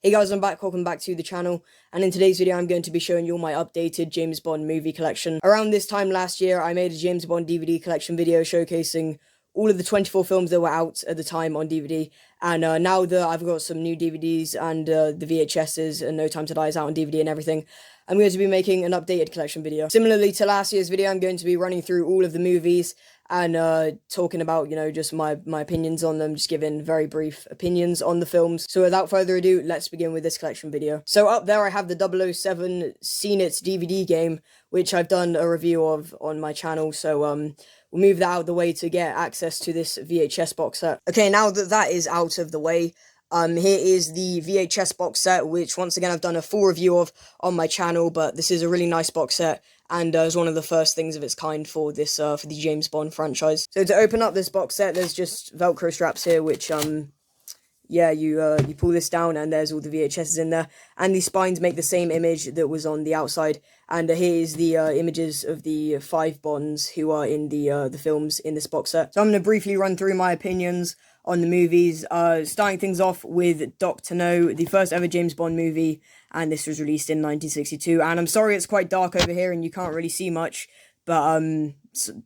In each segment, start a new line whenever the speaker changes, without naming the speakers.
Hey guys, I'm back, welcome back to the channel, and in today's video I'm going to be showing you all my updated James Bond movie collection. Around this time last year, I made a James Bond DVD collection video showcasing all of the 24 films that were out at the time on DVD, and now that I've got some new DVDs and the VHSs and No Time to Die is out on DVD and everything, I'm going to be making an updated collection video. Similarly to last year's video, I'm going to be running through all of the movies and talking about, just my opinions on them, just giving very brief opinions on the films. So without further ado, let's begin with this collection video. So up there I have the 007 Seen It DVD game, which I've done a review of on my channel, so we'll move that out of the way to get access to this VHS box set. Okay, now that that is out of the way, here is the VHS box set, which once again I've done a full review of on my channel, but this is a really nice box set, and is one of the first things of its kind for this, for the James Bond franchise. So to open up this box set, there's just Velcro straps here, which, yeah, you pull this down and there's all the VHSs in there, and the spines make the same image that was on the outside, and here is the images of the 5 Bonds who are in the films in this box set. So I'm going to briefly run through my opinions on the movies, starting things off with Dr. No, the first ever James Bond movie, and this was released in 1962, and I'm sorry it's quite dark over here and you can't really see much, but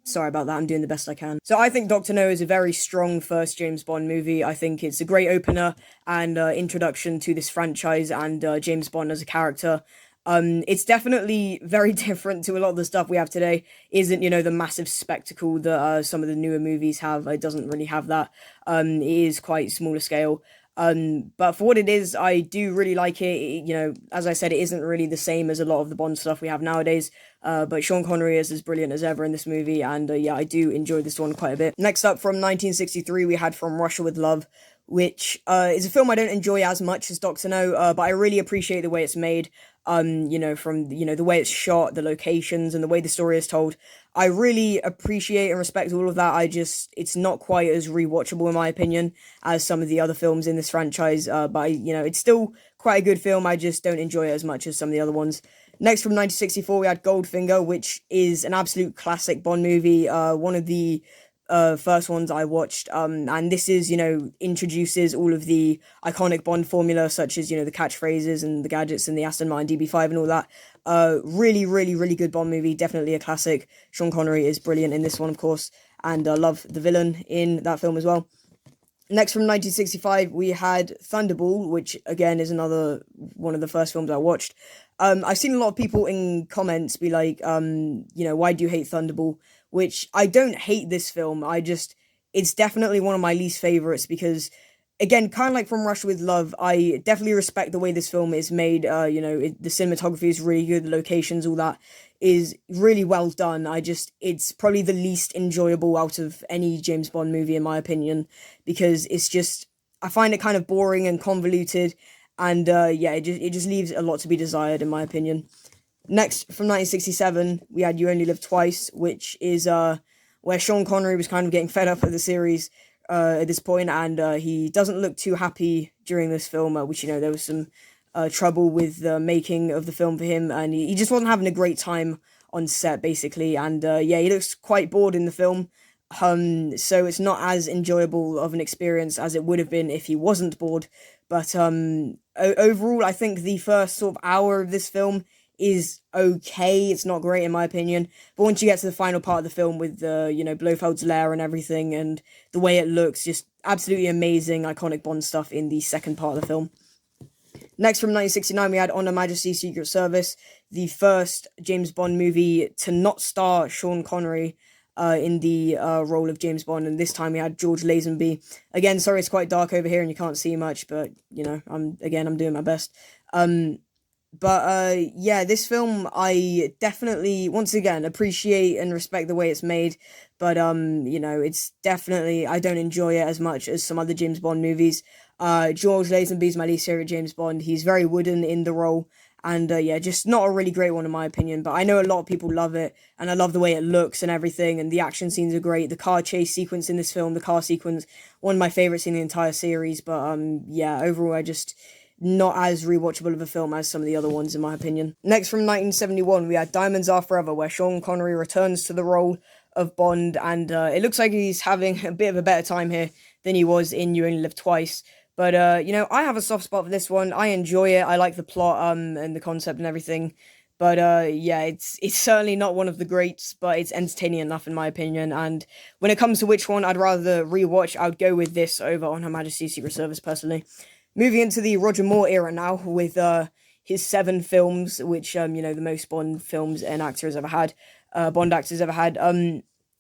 sorry about that, I'm doing the best I can. So I think Dr. No is a very strong first James Bond movie. I think it's a great opener and introduction to this franchise and James Bond as a character. It's definitely very different to a lot of the stuff we have today. Isn't, the massive spectacle that some of the newer movies have. It doesn't really have that. It is quite smaller scale. But for what it is, I do really like it. As I said, it isn't really the same as a lot of the Bond stuff we have nowadays. But Sean Connery is as brilliant as ever in this movie, and yeah, I do enjoy this one quite a bit. Next up, from 1963, we had From Russia with Love, which is a film I don't enjoy as much as Dr. No, but I really appreciate the way it's made. From the way it's shot, the locations, and the way the story is told. I really appreciate and respect all of that. It's not quite as rewatchable in my opinion as some of the other films in this franchise, but it's still quite a good film. I just don't enjoy it as much as some of the other ones. Next, from 1964, we had Goldfinger, which is an absolute classic Bond movie, one of the first ones I watched, and this is, introduces all of the iconic Bond formula, such as, the catchphrases and the gadgets and the Aston Martin DB5 and all that. Really, really, really good Bond movie, definitely a classic. Sean Connery is brilliant in this one, of course, and I love the villain in that film as well. Next, from 1965, we had Thunderball, which, again, is another one of the first films I watched. I've seen a lot of people in comments be like, why do you hate Thunderball? Which, I don't hate this film, it's definitely one of my least favourites, because, again, kind of like From Russia with Love, I definitely respect the way this film is made. The cinematography is really good, the locations, all that is really well done. It's probably the least enjoyable out of any James Bond movie, in my opinion, because I find it kind of boring and convoluted, and yeah, it just leaves a lot to be desired, in my opinion. Next, from 1967, we had You Only Live Twice, which is where Sean Connery was kind of getting fed up with the series at this point, and he doesn't look too happy during this film, which, there was some trouble with the making of the film for him, and he just wasn't having a great time on set, basically, and yeah, he looks quite bored in the film, so it's not as enjoyable of an experience as it would have been if he wasn't bored, but overall, I think the first sort of hour of this film is okay. It's not great in my opinion, but once you get to the final part of the film with Blofeld's lair and everything, and the way it looks, just absolutely amazing, iconic Bond stuff in the second part of the film. Next, from 1969, we had On Her Majesty's Secret Service, the first James Bond movie to not star Sean Connery in the role of James Bond, and this time we had George Lazenby. Again, sorry it's quite dark over here and you can't see much, but I'm doing my best. But yeah, this film, I definitely, once again, appreciate and respect the way it's made, but, it's definitely, I don't enjoy it as much as some other James Bond movies. George Lazenby is my least favorite James Bond. He's very wooden in the role, and, yeah, just not a really great one in my opinion, but I know a lot of people love it, and I love the way it looks and everything, and the action scenes are great. The car chase sequence in this film, the car sequence, one of my favorites in the entire series, but, yeah, overall, not as rewatchable of a film as some of the other ones, in my opinion. Next, from 1971, we had Diamonds Are Forever, where Sean Connery returns to the role of Bond, and it looks like he's having a bit of a better time here than he was in You Only Live Twice. But I have a soft spot for this one. I enjoy it. I like the plot and the concept and everything. But yeah, it's certainly not one of the greats, but it's entertaining enough in my opinion. And when it comes to which one I'd rather rewatch, I would go with this over On Her Majesty's Secret Service personally. Moving into the Roger Moore era now with his 7 films, which the most Bond films an actor has ever had, Bond actors ever had.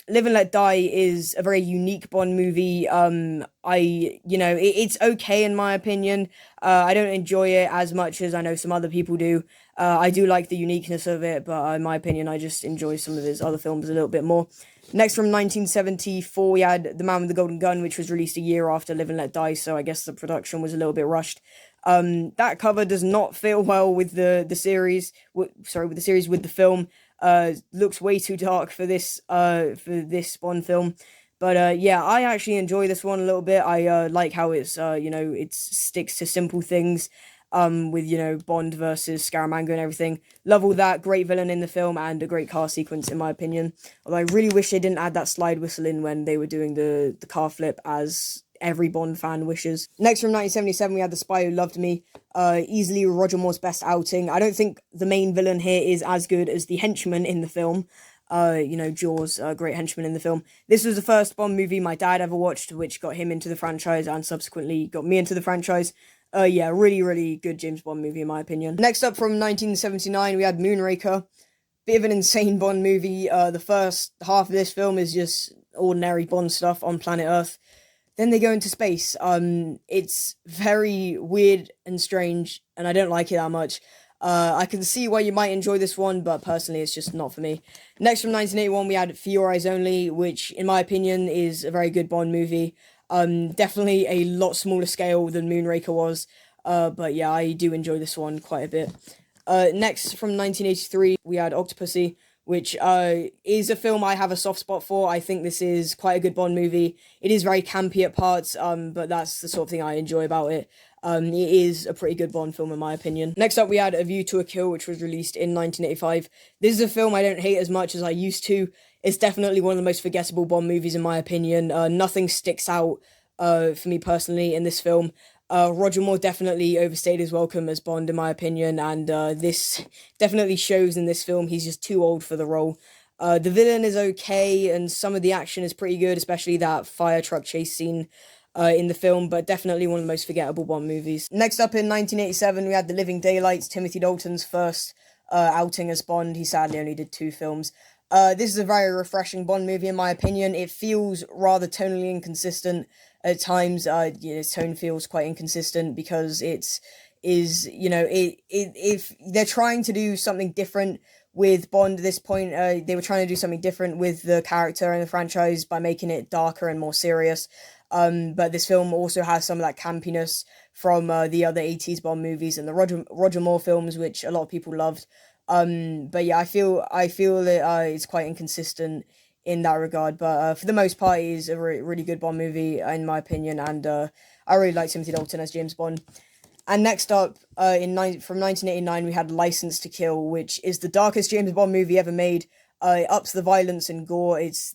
Live and Let Die is a very unique Bond movie. It's okay in my opinion. I don't enjoy it as much as I know some other people do. I do like the uniqueness of it, but in my opinion, I just enjoy some of his other films a little bit more. Next, from 1974, we had The Man with the Golden Gun, which was released a year after Live and Let Die, so I guess the production was a little bit rushed. That cover does not fit well with the series. With the series, with the film. Looks way too dark for this Bond film. But yeah, I actually enjoy this one a little bit. I like how it sticks to simple things. With Bond versus Scaramanga and everything. Love all that. Great villain in the film and a great car sequence in my opinion. Although I really wish they didn't add that slide whistle in when they were doing the car flip, as every Bond fan wishes. Next, from 1977, we had The Spy Who Loved Me. Easily Roger Moore's best outing. I don't think the main villain here is as good as the henchman in the film. Jaws, great henchman in the film. This was the first Bond movie my dad ever watched, which got him into the franchise and subsequently got me into the franchise. Yeah, really, really good James Bond movie in my opinion. Next up, from 1979, we had Moonraker. Bit of an insane Bond movie. The first half of this film is just ordinary Bond stuff on planet Earth. Then they go into space. It's very weird and strange, and I don't like it that much. I can see why you might enjoy this one, but personally, it's just not for me. Next, from 1981, we had For Your Eyes Only, which, in my opinion, is a very good Bond movie. Definitely a lot smaller scale than Moonraker was. But yeah, I do enjoy this one quite a bit. Next, from 1983, we had Octopussy, which is a film I have a soft spot for. I think this is quite a good Bond movie. It is very campy at parts, but that's the sort of thing I enjoy about it. It is a pretty good Bond film in my opinion. Next up, we had A View to a Kill, which was released in 1985. This is a film I don't hate as much as I used to. It's definitely one of the most forgettable Bond movies in my opinion. Nothing sticks out for me personally in this film. Roger Moore definitely overstayed his welcome as Bond in my opinion, and this definitely shows in this film. He's just too old for the role. The villain is okay, and some of the action is pretty good, especially that fire truck chase scene in the film, but definitely one of the most forgettable Bond movies. Next up, in 1987, we had The Living Daylights, Timothy Dalton's first outing as Bond. He sadly only did 2 films. This is a very refreshing Bond movie in my opinion. It feels rather tonally inconsistent at times. Its tone feels quite inconsistent because if they're trying to do something different with Bond at this point, they were trying to do something different with the character and the franchise by making it darker and more serious. But this film also has some of that campiness from the other 80s Bond movies and the Roger Moore films, which a lot of people loved. But yeah, I feel that it's quite inconsistent in that regard. But for the most part, it is a really good Bond movie in my opinion, and I really like Timothy Dalton as James Bond. And next up, from 1989, we had License to Kill, which is the darkest James Bond movie ever made. It ups the violence and gore. It's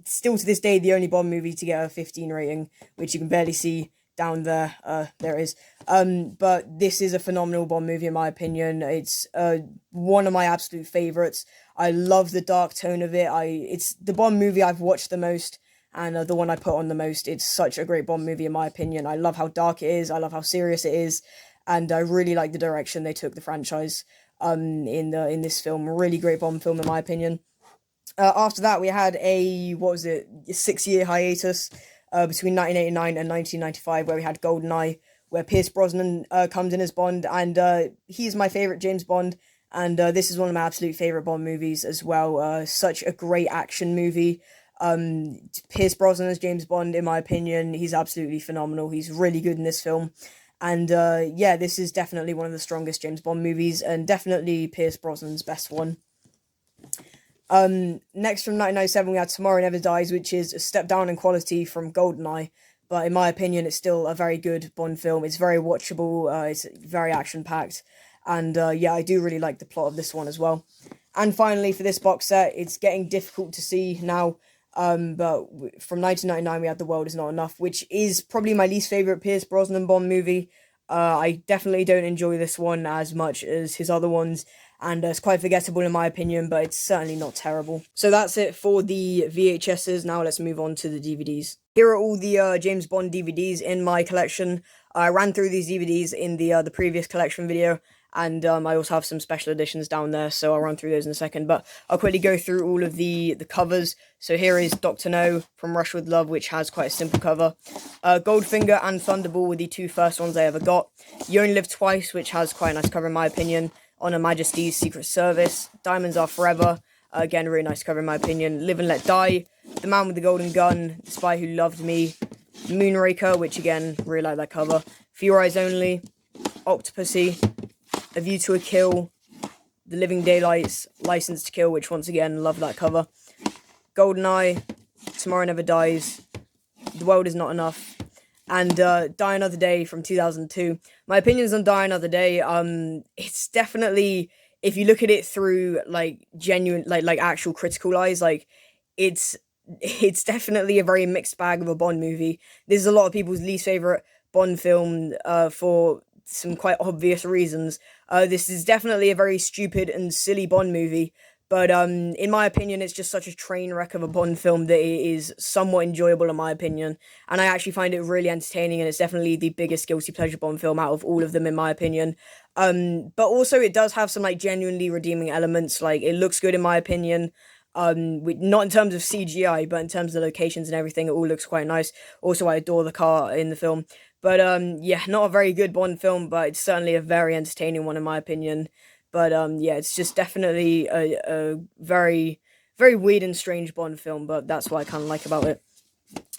still to this day the only Bond movie to get a 15 rating, which you can barely see down there. There it is. But this is a phenomenal Bond movie in my opinion. It's one of my absolute favorites. I love the dark tone of it. It's the Bond movie I've watched the most, and the one I put on the most. It's such a great Bond movie in my opinion. I love how dark it is. I love how serious it is, and I really like the direction they took the franchise in this film. A really great Bond film in my opinion. After that, we had a 6-year hiatus between 1989 and 1995, where we had GoldenEye, where Pierce Brosnan comes in as Bond, and he's my favorite James Bond, and this is one of my absolute favorite Bond movies as well. Such a great action movie. Pierce Brosnan as James Bond, in my opinion, he's absolutely phenomenal. He's really good in this film. And yeah, this is definitely one of the strongest James Bond movies, and definitely Pierce Brosnan's best one. Next, from 1997, we had Tomorrow Never Dies, which is a step down in quality from GoldenEye, but in my opinion, it's still a very good Bond film. It's very watchable, it's very action-packed, and yeah, I do really like the plot of this one as well. And finally, for this box set, it's getting difficult to see now. But from 1999 we had The World Is Not Enough, which is probably my least favorite Pierce Brosnan Bond movie. I definitely don't enjoy this one as much as his other ones, and it's quite forgettable in my opinion, but it's certainly not terrible. So that's it for the VHSs. Now let's move on to the DVDs. Here are all the James Bond DVDs in my collection. I ran through these DVDs in the previous collection video, and I also have some special editions down there, so I'll run through those in a second, but I'll quickly go through all of the covers. So here is Dr. No from Rush with Love, which has quite a simple cover. Goldfinger and Thunderball were the two first ones I ever got. You Only Live Twice, which has quite a nice cover in my opinion. On Her Majesty's Secret Service. Diamonds Are Forever, again, a really nice cover in my opinion. Live and Let Die. The Man with the Golden Gun. The Spy Who Loved Me. Moonraker, which again, really like that cover. For Your Eyes Only. Octopussy. A View to a Kill. The Living Daylights. License to Kill, which once again, love that cover. Goldeneye. Tomorrow Never Dies. The World Is Not Enough. And Die Another Day from 2002. My opinions on Die Another Day, it's definitely, if you look at it through like genuine, like actual critical eyes, like it's definitely a very mixed bag of a Bond movie. This is a lot of people's least favorite Bond film for some quite obvious reasons. This is definitely a very stupid and silly Bond movie. But in my opinion, it's just such a train wreck of a Bond film that it is somewhat enjoyable in my opinion. And I actually find it really entertaining, and it's definitely the biggest guilty pleasure Bond film out of all of them in my opinion. But also it does have some like genuinely redeeming elements. Like it looks good in my opinion. Not in terms of CGI, but in terms of locations and everything, it all looks quite nice. Also, I adore the car in the film. But yeah, not a very good Bond film, but it's certainly a very entertaining one in my opinion. But yeah, it's just definitely a very, very weird and strange Bond film, but that's what I kind of like about it.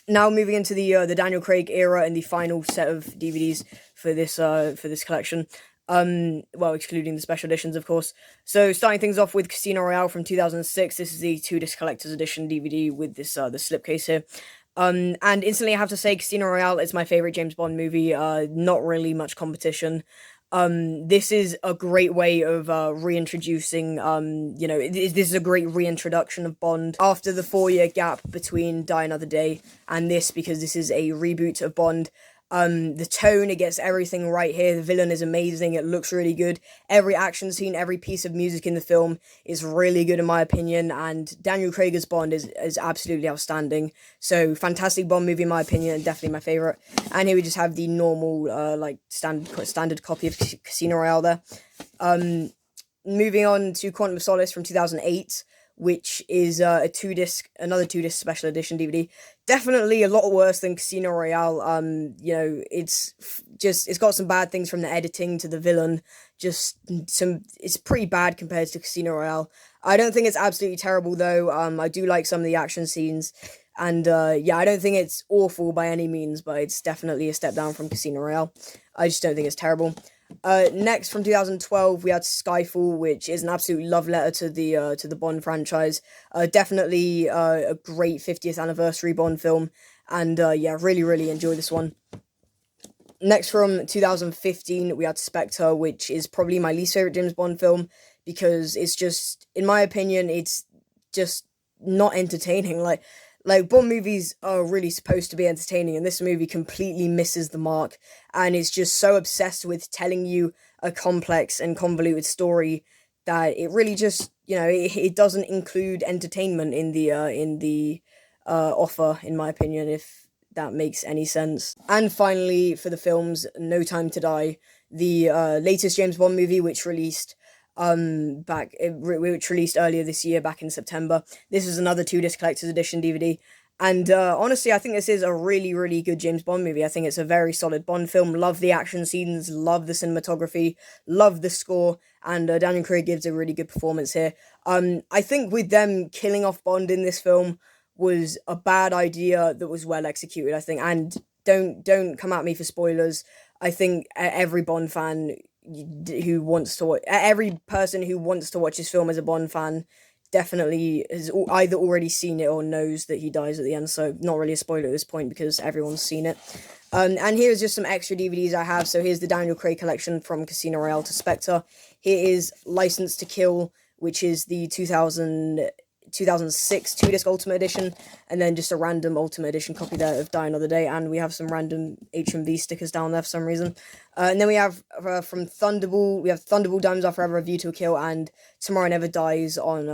Now moving into the Daniel Craig era and the final set of DVDs for this collection. Well, excluding the special editions, of course. So starting things off with Casino Royale from 2006. This is the 2-disc collector's edition DVD with this the slipcase here. And instantly I have to say Casino Royale is my favorite James Bond movie. Not really much competition. This is a great way of reintroducing, this is a great reintroduction of Bond after the 4-year gap between Die Another Day and this, because this is a reboot of Bond. The tone, it gets everything right here. The villain is amazing. It looks really good. Every action scene, every piece of music in the film is really good in my opinion. And Daniel Craig as Bond is absolutely outstanding. So fantastic Bond movie in my opinion, and definitely my favorite. And here we just have the normal, standard copy of Casino Royale there. Moving on to Quantum of Solace from 2008. Which is another 2-disc special edition DVD. Definitely a lot worse than Casino Royale. It's got some bad things from the editing to the villain. It's pretty bad compared to Casino Royale. I don't think it's absolutely terrible though. I do like some of the action scenes. And yeah, I don't think it's awful by any means, but it's definitely a step down from Casino Royale. I just don't think it's terrible. Next, from 2012, we had Skyfall, which is an absolute love letter to the Bond franchise. Definitely a great 50th anniversary Bond film, and yeah, really enjoy this one. Next, from 2015, we had Spectre, which is probably my least favorite James Bond film, because it's just, in my opinion, it's just not entertaining. Like Bond movies are really supposed to be entertaining, and this movie completely misses the mark, and it's just so obsessed with telling you a complex and convoluted story that it really just, it doesn't include entertainment in the offer, in my opinion, if that makes any sense. And finally, for the films, No Time to Die, the latest James Bond movie, which released earlier this year, back in September. This is another 2-disc collector's edition DVD, and honestly, I think this is a really good James Bond movie. I think it's a very solid Bond film. Love the action scenes, love the cinematography, love the score, and Daniel Craig gives a really good performance here. I think with them killing off Bond in this film was a bad idea that was well executed, I think, and don't come at me for spoilers. I think every Bond fan who wants to watch, every person who wants to watch this film as a Bond fan definitely has either already seen it or knows that he dies at the end, so not really a spoiler at this point because everyone's seen it. And here's just some extra DVDs I have. So here's the Daniel Craig collection from Casino Royale to Spectre. Here is License to Kill, which is the 2000 2006 2-disc Ultimate Edition, and then just a random Ultimate Edition copy there of Die Another Day, and we have some random HMV stickers down there for some reason. And then we have from Thunderball, we have Thunderball Diamonds Are Forever, View to a Kill, and Tomorrow Never Dies on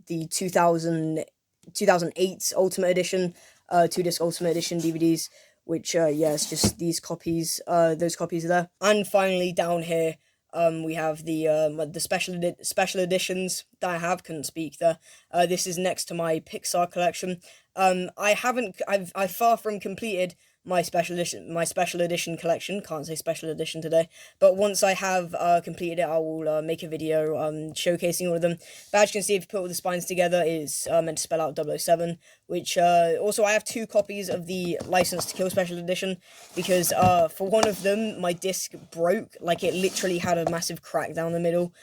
the 2008 Ultimate Edition, 2-disc Ultimate Edition DVDs, which, yeah, it's just these copies, those copies are there. And finally, down here, we have the special editions that I have. Couldn't speak there. This is next to my Pixar collection. I've far from completed my special edition collection. Can't say special edition today, but once I have completed it, I will make a video showcasing all of them. But as you can see, if you put all the spines together, it's meant to spell out 007, which also I have 2 copies of the License to Kill special edition, because for one of them my disc broke, like it literally had a massive crack down the middle.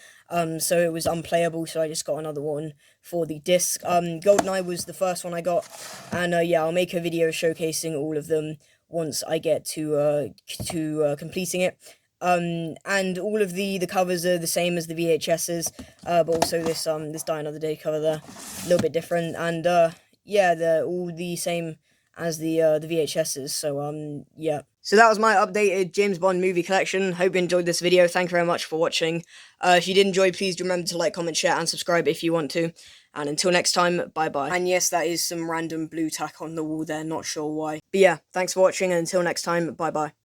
So it was unplayable, so I just got another one for the disc. GoldenEye was the first one I got, and yeah, I'll make a video showcasing all of them once I get to completing it. And all of the covers are the same as the VHSs, but also this Die Another Day cover there, a little bit different, and yeah, they're all the same as the VHSs, so yeah. So that was my updated James Bond movie collection. Hope you enjoyed this video. Thank you very much for watching. If you did enjoy, please do remember to like, comment, share, and subscribe if you want to. And until next time, bye-bye. And yes, that is some random blue tack on the wall there, not sure why. But yeah, thanks for watching, and until next time, bye-bye.